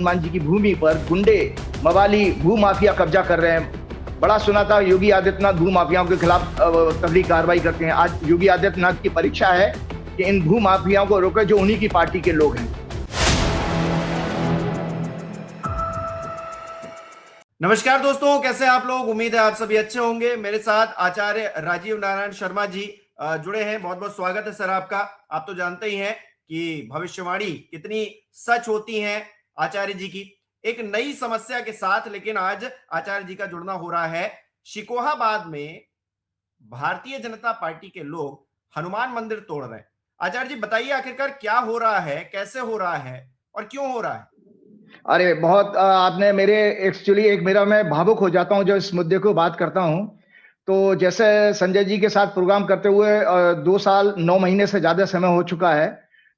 हनुमान जी की भूमि पर गुंडे मवाली भू माफिया कब्जा कर रहे हैं। बड़ा सुना था योगी आदित्यनाथ भू माफियाओं के खिलाफ तगड़ी कार्रवाई करते हैं। आज योगी आदित्यनाथ की परीक्षा है कि इन भू माफियाओं को रोके जो उन्हीं की पार्टी के लोग हैं। नमस्कार दोस्तों, कैसे हैं आप लोग। उम्मीद है आप सभी अच्छे होंगे। मेरे साथ आचार्य राजीव नारायण शर्मा जी जुड़े हैं। बहुत बहुत स्वागत है सर आपका। आप तो जानते ही हैं कि भविष्यवाणी कितनी सच होती हैं आचार्य जी की। एक नई समस्या के साथ लेकिन आज आचार्य जी का जुड़ना हो रहा है। शिकोहाबाद में भारतीय जनता पार्टी के लोग हनुमान मंदिर तोड़ रहे हैं। आचार्य जी बताइए, आखिरकार क्या हो रहा है, कैसे हो रहा है और क्यों हो रहा है। अरे बहुत आपने मेरे एक्चुअली एक मेरा मैं भावुक हो जाता हूं जो इस मुद्दे को बात करता हूं। तो जैसे संजय जी के साथ प्रोग्राम करते हुए 2 साल 9 महीने से ज्यादा समय हो चुका है।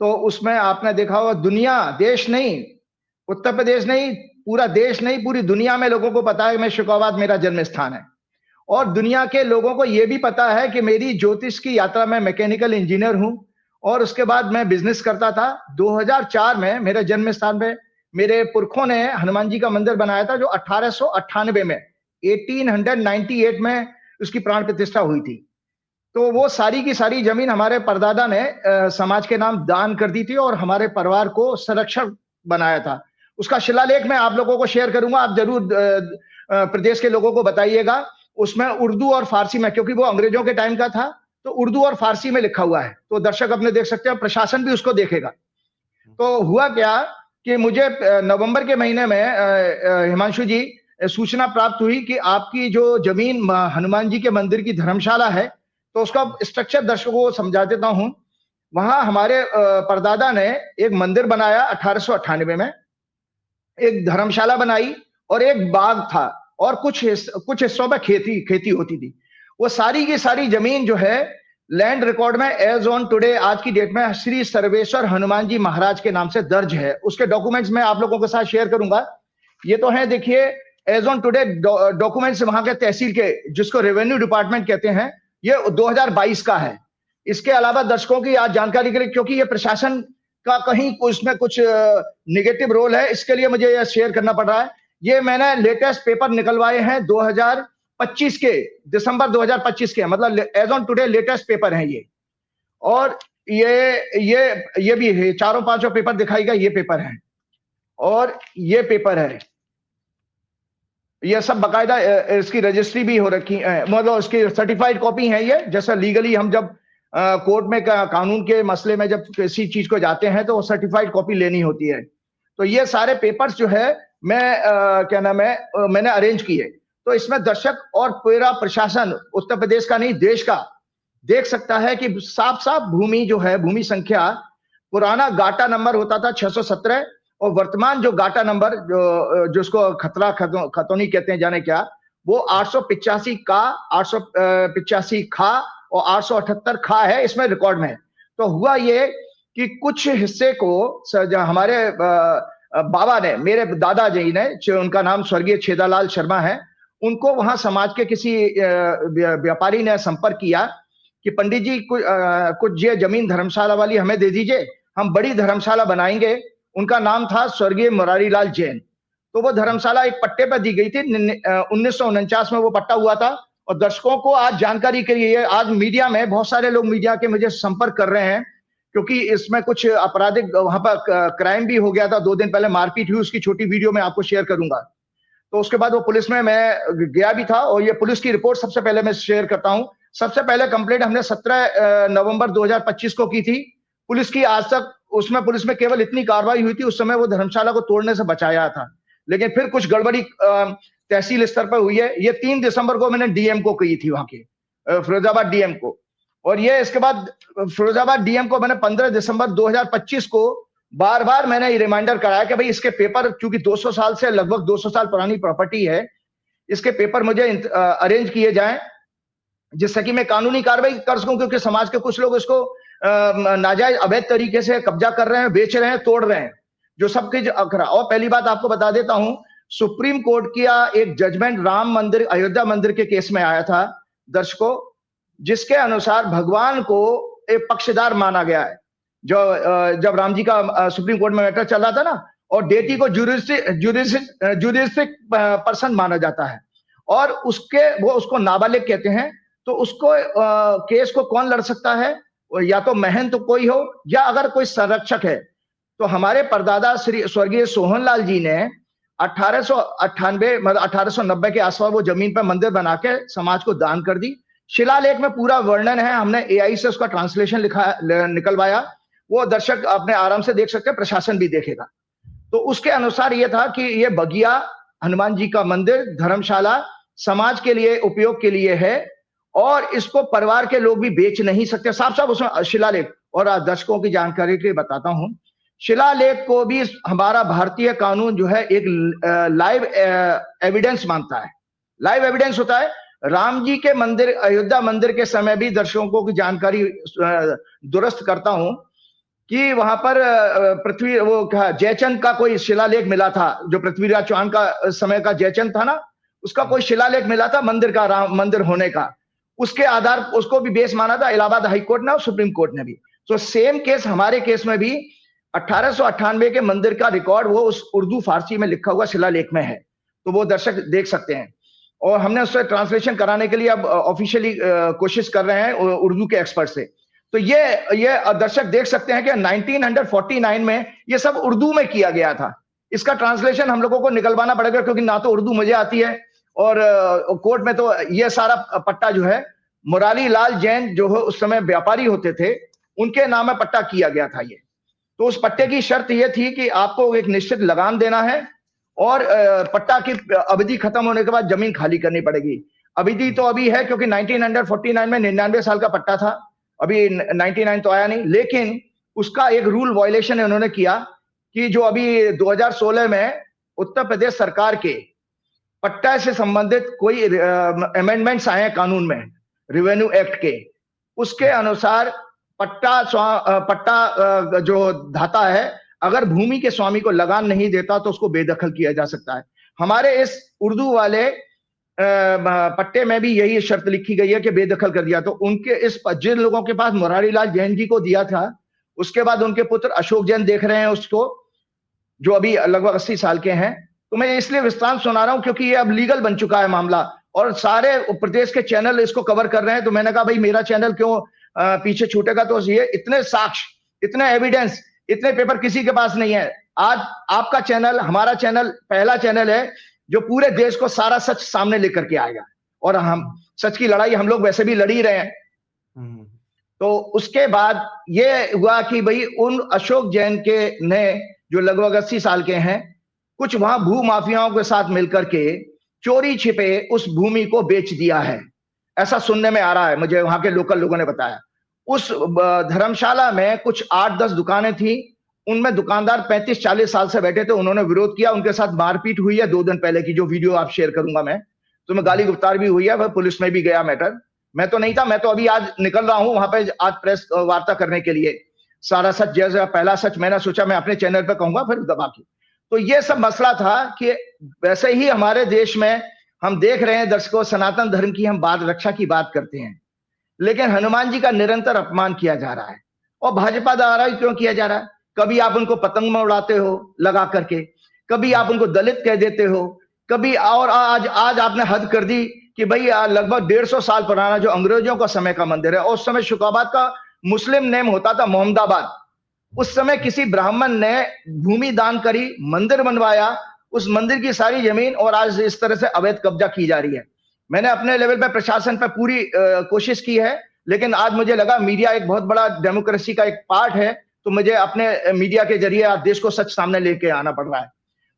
तो उसमें आपने देखा होगा, दुनिया देश नहीं, उत्तर प्रदेश नहीं, पूरा देश नहीं, पूरी दुनिया में लोगों को पता है कि मैं शिकोहाबाद मेरा जन्म स्थान है। और दुनिया के लोगों को यह भी पता है कि मेरी ज्योतिष की यात्रा में मैकेनिकल इंजीनियर हूं और उसके बाद मैं बिजनेस करता था। 2004 में मेरे जन्म स्थान पे मेरे पुरखों ने हनुमान जी का मंदिर बनाया था, जो 1898 में 1898 में उसकी प्राण प्रतिष्ठा हुई थी। तो वो सारी की सारी जमीन हमारे परदादा ने समाज के नाम दान कर दी थी और हमारे परिवार को संरक्षण बनाया था। उसका शिलालेख मैं आप लोगों को शेयर करूंगा। आप जरूर प्रदेश के लोगों को बताइएगा। उसमें उर्दू और फारसी में, क्योंकि वो अंग्रेजों के टाइम का था, तो उर्दू और फारसी में लिखा हुआ है। तो दर्शक अपने देख सकते हैं, प्रशासन भी उसको देखेगा। तो हुआ क्या कि मुझे नवंबर के महीने में हिमांशु जी सूचना प्राप्त हुई कि आपकी जो जमीन हनुमान जी के मंदिर की धर्मशाला है, तो उसका स्ट्रक्चर दर्शकों को समझा देता हूं। वहां हमारे परदादा ने एक मंदिर बनाया 1898 में, एक धर्मशाला बनाई और एक बाग था और कुछ हिस्सों में खेती होती थी। वो सारी की सारी जमीन जो है लैंड रिकॉर्ड में एज ऑन टुडे, आज की डेट में, श्री सर्वेश्वर हनुमान जी महाराज के नाम से दर्ज है। उसके डॉक्यूमेंट्स मैं आप लोगों के साथ शेयर करूंगा। ये तो है, देखिए, एज ऑन टुडे डॉक्यूमेंट्स वहां के तहसील के, जिसको रेवेन्यू डिपार्टमेंट कहते हैं, ये 2022 का है। इसके अलावा दर्शकों की आज जानकारी के लिए, क्योंकि ये प्रशासन का कहीं उसमें कुछ निगेटिव रोल है, इसके लिए मुझे यह शेयर करना पड़ रहा है। ये मैंने लेटेस्ट पेपर निकलवाए हैं 2025 के, दिसंबर 2025 के, मतलब as on today latest paper हैं ये। और ये भी है, चारों पांचों पेपर दिखाएगा, ये पेपर है और ये पेपर है। ये सब बकायदा इसकी रजिस्ट्री भी हो रखी है, मतलब उसकी सर्टिफाइड कॉपी है ये। जैसा लीगली हम जब कोर्ट में कानून के मसले में जब किसी चीज को जाते हैं तो सर्टिफाइड कॉपी लेनी होती है। तो ये सारे पेपर्स जो है मैं क्या नाम है मैंने अरेंज किए। तो इसमें दर्शक और पूरा प्रशासन, उत्तर प्रदेश का नहीं देश का, देख सकता है कि साफ साफ भूमि जो है, भूमि संख्या, पुराना गाटा नंबर होता था 617 और वर्तमान जो गाटा नंबर जिसको खतरा खतौनी कहते हैं, जाने क्या, वो 885 का, 885 खा और 878 खा है इसमें रिकॉर्ड में। तो हुआ ये कि कुछ हिस्से को हमारे बाबा ने, मेरे दादाजी ने, उनका नाम स्वर्गीय छेदालाल शर्मा है, उनको वहां समाज के किसी व्यापारी ने संपर्क किया कि पंडित जी कुछ ये जमीन धर्मशाला वाली हमें दे दीजिए, हम बड़ी धर्मशाला बनाएंगे। उनका नाम था स्वर्गीय मुरारीलाल जैन। तो वो धर्मशाला एक पट्टे पर दी गई थी, 1949 में वो पट्टा हुआ था। और दर्शकों को आज जानकारी के लिए, आज मीडिया में बहुत सारे लोग मीडिया के मुझे संपर्क कर रहे हैं, क्योंकि इसमें कुछ आपराधिक वहां पर क्राइम भी हो गया था। 2 दिन पहले मारपीट हुई, उसकी छोटी वीडियो मैं आपको शेयर करूंगा। तो उसके बाद वो पुलिस में मैं गया भी था और ये पुलिस की रिपोर्ट सबसे पहले मैं शेयर करता हूं। सबसे पहले कंप्लेंट हमने 17 नवंबर 2025 को की थी। पुलिस की आज तक उसमें, पुलिस में केवल इतनी कार्रवाई हुई थी, उस समय वो धर्मशाला को तोड़ने से बचाया था। लेकिन फिर कुछ गड़बड़ी तहसील स्तर पर हुई है। ये 3 दिसंबर को मैंने डीएम को की थी, वहां के फिरोजाबाद डीएम को। और ये इसके बाद फिरोजाबाद डीएम को मैंने 15 दिसंबर 2025 को बार बार मैंने ये रिमाइंडर कराया कि भाई इसके पेपर, चूंकि 200 साल से, लगभग 200 साल पुरानी प्रॉपर्टी है, इसके पेपर मुझे अरेंज किए जाएं, जिससे कि मैं कानूनी कार्रवाई कर सकूं। क्योंकि समाज के कुछ लोग इसको नाजायज अवैध तरीके से कब्जा कर रहे हैं, बेच रहे हैं, तोड़ रहे हैं, जो सब कुछ अखरा। और पहली बात आपको बता देता हूं, सुप्रीम कोर्ट का एक जजमेंट राम मंदिर, अयोध्या मंदिर के केस में आया था दर्शकों, जिसके अनुसार भगवान को एक पक्षधार माना गया है। जो जब राम जी का सुप्रीम कोर्ट में मैटर चल रहा था ना, और डेटी को जुडिस्टिक पर्सन माना जाता है, और वो उसको नाबालिग कहते हैं। तो उसको केस को कौन लड़ सकता है? या तो महंत कोई हो, या अगर कोई संरक्षक है। तो हमारे परदादा श्री स्वर्गीय सोहनलाल जी ने 1898 मतलब 1890 के आसपास वो जमीन पर मंदिर बना के समाज को दान कर दी। शिलालेख में पूरा वर्णन है, हमने एआई से उसका ट्रांसलेशन निकलवाया, वो दर्शक अपने आराम से देख सकते हैं, प्रशासन भी देखेगा। तो उसके अनुसार ये था कि ये बगिया हनुमान जी का मंदिर, धर्मशाला समाज के लिए उपयोग के लिए है, और इसको परिवार के लोग भी बेच नहीं सकते। साफ साफ उसमें शिलालेख, और दर्शकों की जानकारी के लिए बताता हूं, शिलालेख को भी हमारा भारतीय कानून जो है एक लाइव एविडेंस मानता है। लाइव एविडेंस होता है, राम जी के मंदिर, अयोध्या मंदिर के समय भी दर्शकों की जानकारी दुरुस्त करता हूं कि वहां पर पृथ्वी वो जयचंद का कोई शिलालेख मिला था, जो पृथ्वीराज चौहान का समय का जयचंद था ना, उसका कोई शिलालेख मिला था मंदिर का, राम मंदिर होने का। उसके आधार उसको भी बेस माना था इलाहाबाद हाई कोर्ट ने और सुप्रीम कोर्ट ने भी। तो सेम केस हमारे केस में भी 1898 के मंदिर का रिकॉर्ड वो उस उर्दू फारसी में लिखा हुआ शिलालेख में है, तो वो दर्शक देख सकते हैं। और हमने उससे ट्रांसलेशन कराने के लिए अब ऑफिशियली कोशिश कर रहे हैं उर्दू के एक्सपर्ट से। तो ये दर्शक देख सकते हैं कि 1949 में ये सब उर्दू में किया गया था। इसका ट्रांसलेशन हम लोगों को निकलवाना पड़ेगा, क्योंकि ना तो उर्दू मुझे आती है, और कोर्ट में तो ये सारा पट्टा जो है मुरारी लाल जैन जो है उस समय व्यापारी होते थे, उनके नाम में पट्टा किया गया था ये। तो उस पट्टे की शर्त यह थी कि आपको एक निश्चित लगान देना है, और पट्टा की अवधि खत्म होने के बाद जमीन खाली करनी पड़ेगी। अवधि तो अभी है, क्योंकि 1949 में 99 साल का पट्टा था, अभी 99 तो आया नहीं। लेकिन उसका एक रूल वायलेशन उन्होंने किया कि जो अभी 2016 में उत्तर प्रदेश सरकार के पट्टा से संबंधित कोई अमेंडमेंट्स आए हैं कानून में, रेवेन्यू एक्ट के, उसके अनुसार पट्टा जो धाता है, अगर भूमि के स्वामी को लगान नहीं देता तो उसको बेदखल किया जा सकता है। हमारे इस उर्दू वाले पट्टे में भी यही शर्त लिखी गई है कि बेदखल कर दिया। तो उनके इस जिन लोगों के पास मुरारी लाल जैन जी को दिया था, उसके बाद उनके पुत्र अशोक जैन देख रहे हैं उसको, जो अभी लगभग 80 साल के हैं। तो मैं इसलिए विस्तार सुना रहा हूं क्योंकि ये अब लीगल बन चुका है मामला, और सारे प्रदेश के चैनल इसको कवर कर रहे हैं। तो मैंने कहा भाई मेरा चैनल क्यों पीछे छूटेगा। तो ये इतने साक्ष्य, इतने एविडेंस, इतने पेपर किसी के पास नहीं है। आज आपका चैनल, हमारा चैनल पहला चैनल है जो पूरे देश को सारा सच सामने लेकर के आएगा, और हम सच की लड़ाई हम लोग वैसे भी लड़ ही रहे हैं। तो उसके बाद ये हुआ कि भाई उन अशोक जैन के ने जो लगभग 80 साल के हैं, कुछ वहां भू माफियाओं के साथ मिलकर के चोरी छिपे उस भूमि को बेच दिया है, ऐसा सुनने में आ रहा है, मुझे वहां के लोकल लोगों ने बताया। उस धर्मशाला में कुछ 8-10 दुकानें थी, उनमें दुकानदार 35-40 साल से बैठे थे, उन्होंने विरोध किया, उनके साथ मारपीट हुई है 2 दिन पहले की, जो वीडियो आप शेयर करूंगा मैं, तो मैं गाली गुफ्तार भी हुई है, वह पुलिस में भी गया मैटर। मैं तो नहीं था, मैं तो अभी आज निकल रहा हूं वहां पे आज प्रेस वार्ता करने के लिए। सारा सच, जैसा पहला सच मैंने सोचा मैं अपने चैनल पे कहूंगा, फिर दबा के। तो ये सब मसला था कि वैसे ही हमारे देश में हम देख रहे हैं दर्शकों, सनातन धर्म की हम बात, रक्षा की बात करते हैं, लेकिन हनुमान जी का निरंतर अपमान किया जा रहा है। और भाजपा द्वारा क्यों किया जा रहा है? कभी आप उनको पतंग में उड़ाते हो लगा करके, कभी आप उनको दलित कह देते हो, कभी, और आज आपने हद कर दी कि भाई लगभग 150 साल पुराना जो अंग्रेजों का समय का मंदिर है, और उस समय शुकाबाद का मुस्लिम नेम होता था मोहम्मदाबाद। उस समय किसी ब्राह्मण ने भूमि दान करी, मंदिर बनवाया, उस मंदिर की सारी जमीन, और आज इस तरह से अवैध कब्जा की जा रही है। मैंने अपने लेवल पे प्रशासन पे पूरी कोशिश की है, लेकिन आज मुझे लगा मीडिया एक बहुत बड़ा डेमोक्रेसी का एक पार्ट है, तो मुझे अपने मीडिया के जरिए आज देश को सच सामने लेके आना पड़ रहा है।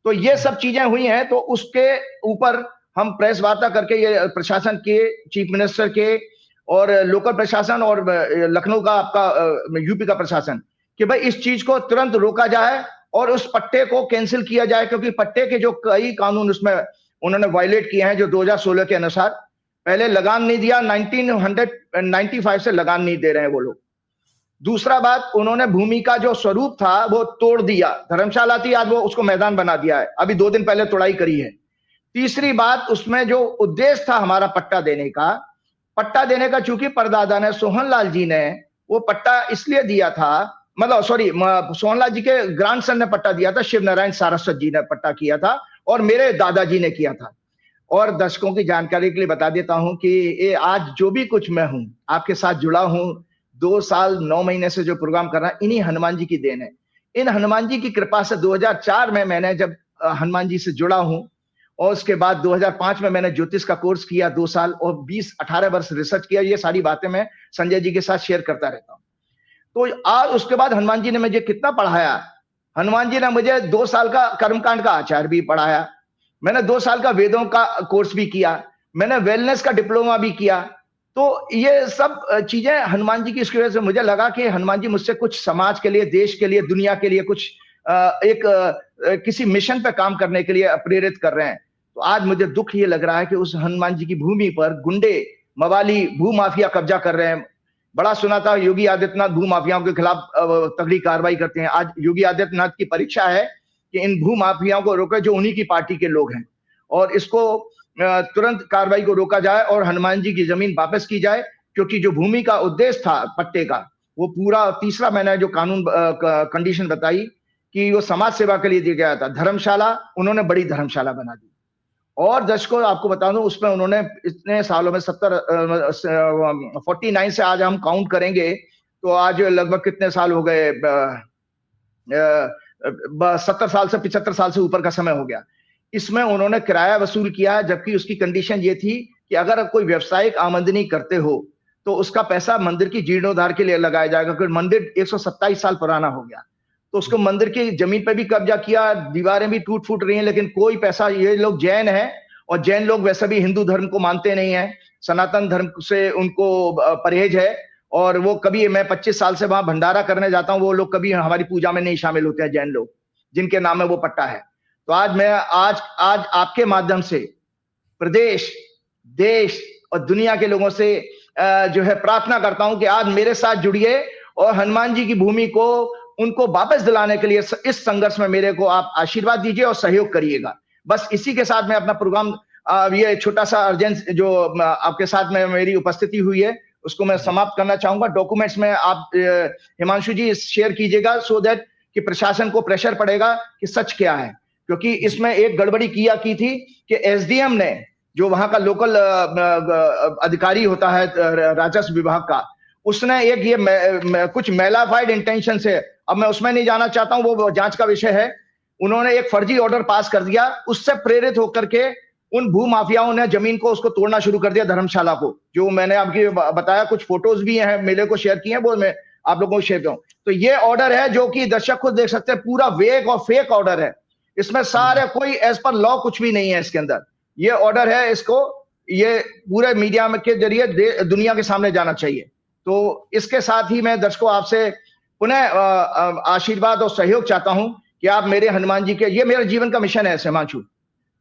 तो ये सब चीजें हुई हैं, तो उसके ऊपर हम प्रेस वार्ता करके ये प्रशासन के, चीफ मिनिस्टर के, और लोकल प्रशासन, और लखनऊ का आपका यूपी का प्रशासन, कि भाई इस चीज को तुरंत रोका जाए और उस पट्टे को कैंसिल किया जाए, क्योंकि पट्टे के जो कई कानून उसमें उन्होंने वायलेट किए हैं, जो 2016 के अनुसार पहले लगान नहीं दिया, 1995 से लगान नहीं दे रहे हैं वो लोग। दूसरा बात, उन्होंने भूमि का जो स्वरूप था वो तोड़ दिया, धर्मशाला थी आज वो उसको मैदान बना दिया है, अभी 2 दिन पहले तोड़ाई करी है। तीसरी बात, उसमें जो उद्देश्य था हमारा पट्टा देने का चूंकि परदादा ने, सोहनलाल जी ने वो पट्टा इसलिए दिया था, मतलब सॉरी, सोहनलाल जी के ग्रैंडसन ने पट्टा दिया था, शिव नारायण सारस्वत जी ने पट्टा किया था और मेरे दादाजी ने किया था। और दर्शकों की जानकारी के लिए बता देता हूं कि ये आज जो भी कुछ मैं हूं, आपके साथ जुड़ा हूं, 2 साल 9 महीने से जो प्रोग्राम कर रहा है, इन्हीं हनुमान जी की देन है। इन हनुमान जी की कृपा से 2004 में मैंने जब हनुमान जी से जुड़ा हूं, और उसके बाद 2005 में मैंने ज्योतिष का कोर्स किया 2 साल, और 20-18 वर्ष रिसर्च किया। ये सारी बातें मैं संजय जी के साथ शेयर करता रहता हूं। तो आज उसके बाद हनुमान जी ने मुझे कितना पढ़ाया। हनुमान जी ने मुझे 2 साल का कर्मकांड का आचार भी पढ़ाया, मैंने 2 साल का वेदों का कोर्स भी किया, मैंने वेलनेस का डिप्लोमा भी किया। तो ये सब चीजें हनुमान जी की, इसकी वजह से मुझे लगा कि हनुमान जी मुझसे कुछ समाज के लिए, देश के लिए, दुनिया के लिए कुछ किसी मिशन पे काम करने के लिए प्रेरित कर रहे हैं। तो आज मुझे दुख ये लग रहा है कि उस हनुमान जी की भूमि पर गुंडे, मवाली, भूमाफिया कब्जा कर रहे हैं। बड़ा सुना था योगी आदित्यनाथ भूमाफियाओं के खिलाफ तगड़ी कार्रवाई करते हैं। आज योगी आदित्यनाथ की परीक्षा है कि इन भूमाफियाओं को रोके, जो उन्हीं की पार्टी के लोग हैं, और इसको तुरंत कार्रवाई को रोका जाए और हनुमान जी की जमीन वापस की जाए। क्योंकि जो भूमि का उद्देश्य था पट्टे का, वो पूरा तीसरा मैंने जो कानून कंडीशन बताई कि वो समाज सेवा के लिए दिया गया था। धर्मशाला, उन्होंने बड़ी धर्मशाला बना दी। और दर्शकों आपको बता दूं, उसमें उन्होंने इतने सालों में 49 से आज हम काउंट करेंगे तो आज लगभग कितने साल हो गए, 70 साल से 75 साल से ऊपर का समय हो गया। इसमें उन्होंने किराया वसूल किया, जबकि उसकी कंडीशन ये थी कि अगर कोई व्यावसायिक आमदनी करते हो तो उसका पैसा मंदिर की जीर्णोद्धार के लिए लगाया जाएगा, क्योंकि मंदिर 127 साल पुराना हो गया। तो उसको मंदिर की जमीन पे भी कब्जा किया, दीवारें भी टूट फूट रही हैं, लेकिन कोई पैसा, ये लोग जैन हैं और जैन लोग वैसे भी हिंदू धर्म को मानते नहीं है, सनातन धर्म से उनको परहेज है। और वो कभी, मैं 25 साल से वहां भंडारा करने जाता हूं, वो लोग कभी हमारी पूजा में नहीं शामिल होते हैं, जैन लोग जिनके नाम में वो पट्टा है। तो आज मैं आज आपके माध्यम से प्रदेश, देश और दुनिया के लोगों से जो है प्रार्थना करता हूं कि आज मेरे साथ जुड़िए और हनुमान जी की भूमि को उनको वापस दिलाने के लिए इस संघर्ष में मेरे को आप आशीर्वाद दीजिए और सहयोग करिएगा। बस इसी के साथ मैं अपना प्रोग्राम, ये छोटा सा अर्जेंट जो आपके साथ में मेरी उपस्थिति हुई है, उसको मैं समाप्त करना चाहूंगा। डॉक्यूमेंट्स में आप हिमांशु जी शेयर कीजिएगा, सो दैट कि प्रशासन को प्रेशर पड़ेगा कि सच क्या है। क्योंकि इसमें एक गड़बड़ी की थी कि एसडीएम ने, जो वहां का लोकल अधिकारी होता है राजस्व विभाग का, उसने एक ये कुछ मेलाफाइड इंटेंशन से, अब मैं उसमें नहीं जाना चाहता हूं, वो जांच का विषय है, उन्होंने एक फर्जी ऑर्डर पास कर दिया। उससे प्रेरित होकर के उन भूमाफियाओं ने जमीन को उसको तोड़ना शुरू कर दिया, धर्मशाला को, जो मैंने आपको बताया। कुछ फोटोज भी हैं, मेले को शेयर किए हैं, वो मैं आप लोगों को शेयर करूं। तो ये ऑर्डर है जो कि दर्शक खुद देख सकते हैं, पूरा वेग और फेक ऑर्डर है। इसमें सारे कोई एज पर लॉ कुछ भी नहीं है इसके अंदर। ये ऑर्डर है, इसको ये पूरे मीडिया के जरिए दुनिया के सामने जाना चाहिए। तो इसके साथ ही मैं दर्शकों आपसे पुनः आशीर्वाद और सहयोग चाहता हूं कि आप मेरे हनुमान जी के, ये मेरा जीवन का मिशन है हिमांशु।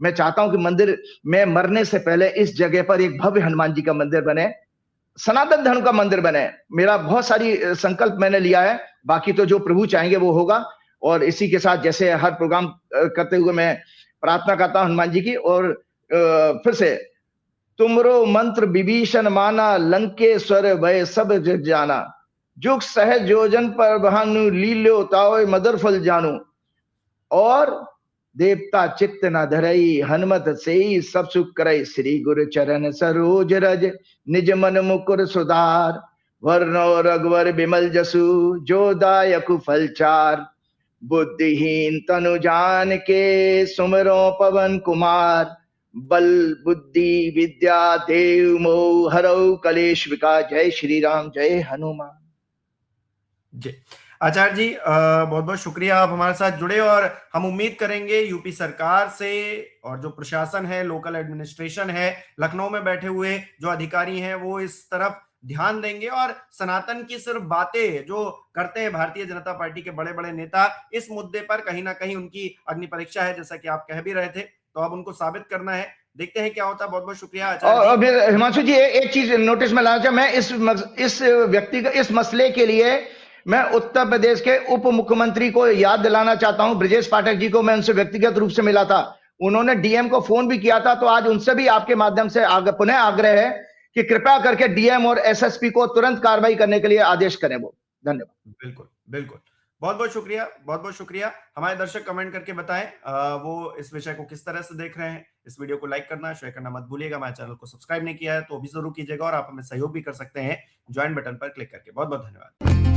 मैं चाहता हूं कि मंदिर में मरने से पहले इस जगह पर एक भव्य हनुमान जी का मंदिर बने, सनातन धर्म का मंदिर बने। मेरा बहुत सारी संकल्प मैंने लिया है, बाकी तो जो प्रभु चाहेंगे वो होगा। और इसी के साथ जैसे हर प्रोग्राम करते हुए मैं प्रार्थना करता हूं हनुमान जी की, और फिर से, तुमरो मंत्र विभीषण माना, लंकेश्वर भय सब जग जाना, जुग सहज योजन पर भानु, लीलो ताओ मदर फल जानू, और देवता चित्त न धरई, हनुमत से सब सुख करई, श्री गुरु चरण सरोज रज, निज मन मुकुर सुधार, वर्णो रघुवर विमल जसु, जो दायक फल चार, बुद्धिहीन तनु जान के, सुमरो पवन कुमार, बल बुद्धि विद्या देव मोह हरौ कलेश विकार। जय श्री राम, जय हनुमान। जी आचार्य जी, बहुत बहुत शुक्रिया, आप हमारे साथ जुड़े। और हम उम्मीद करेंगे यूपी सरकार से, और जो प्रशासन है, लोकल एडमिनिस्ट्रेशन है, लखनऊ में बैठे हुए जो अधिकारी हैं, वो इस तरफ ध्यान देंगे। और सनातन की सिर्फ बातें जो करते हैं भारतीय जनता पार्टी के बड़े बड़े नेता, इस मुद्दे पर कहीं ना कहीं उनकी अग्नि परीक्षा है, जैसा कि आप कह भी रहे थे। तो अब उनको साबित करना है, देखते हैं क्या होता है। बहुत बहुत शुक्रिया आचार्य जी। हिमांशु जी, एक चीज नोटिस में लाना चाहिए, मैं इस व्यक्ति का, इस मसले के लिए मैं उत्तर प्रदेश के उप मुख्यमंत्री को याद दिलाना चाहता हूं, ब्रजेश पाठक जी को। मैं उनसे व्यक्तिगत रूप से मिला था, उन्होंने डीएम को फोन भी किया था। तो आज उनसे भी आपके माध्यम से पुनः आग्रह है कि कृपया करके डीएम और एसएसपी को तुरंत कार्रवाई करने के लिए आदेश करें वो। धन्यवाद। बिल्कुल। बिल्कुल। बहुत बहुत शुक्रिया। हमारे दर्शक कमेंट करके बताएं वो इस विषय को किस तरह से देख रहे हैं। इस वीडियो को लाइक करना, शेयर करना मत भूलिएगा। हमारे चैनल को सब्सक्राइब नहीं किया है तो अभी जरूर कीजिएगा और आप हमें सहयोग भी कर सकते हैं ज्वाइन बटन पर क्लिक करके। बहुत बहुत धन्यवाद।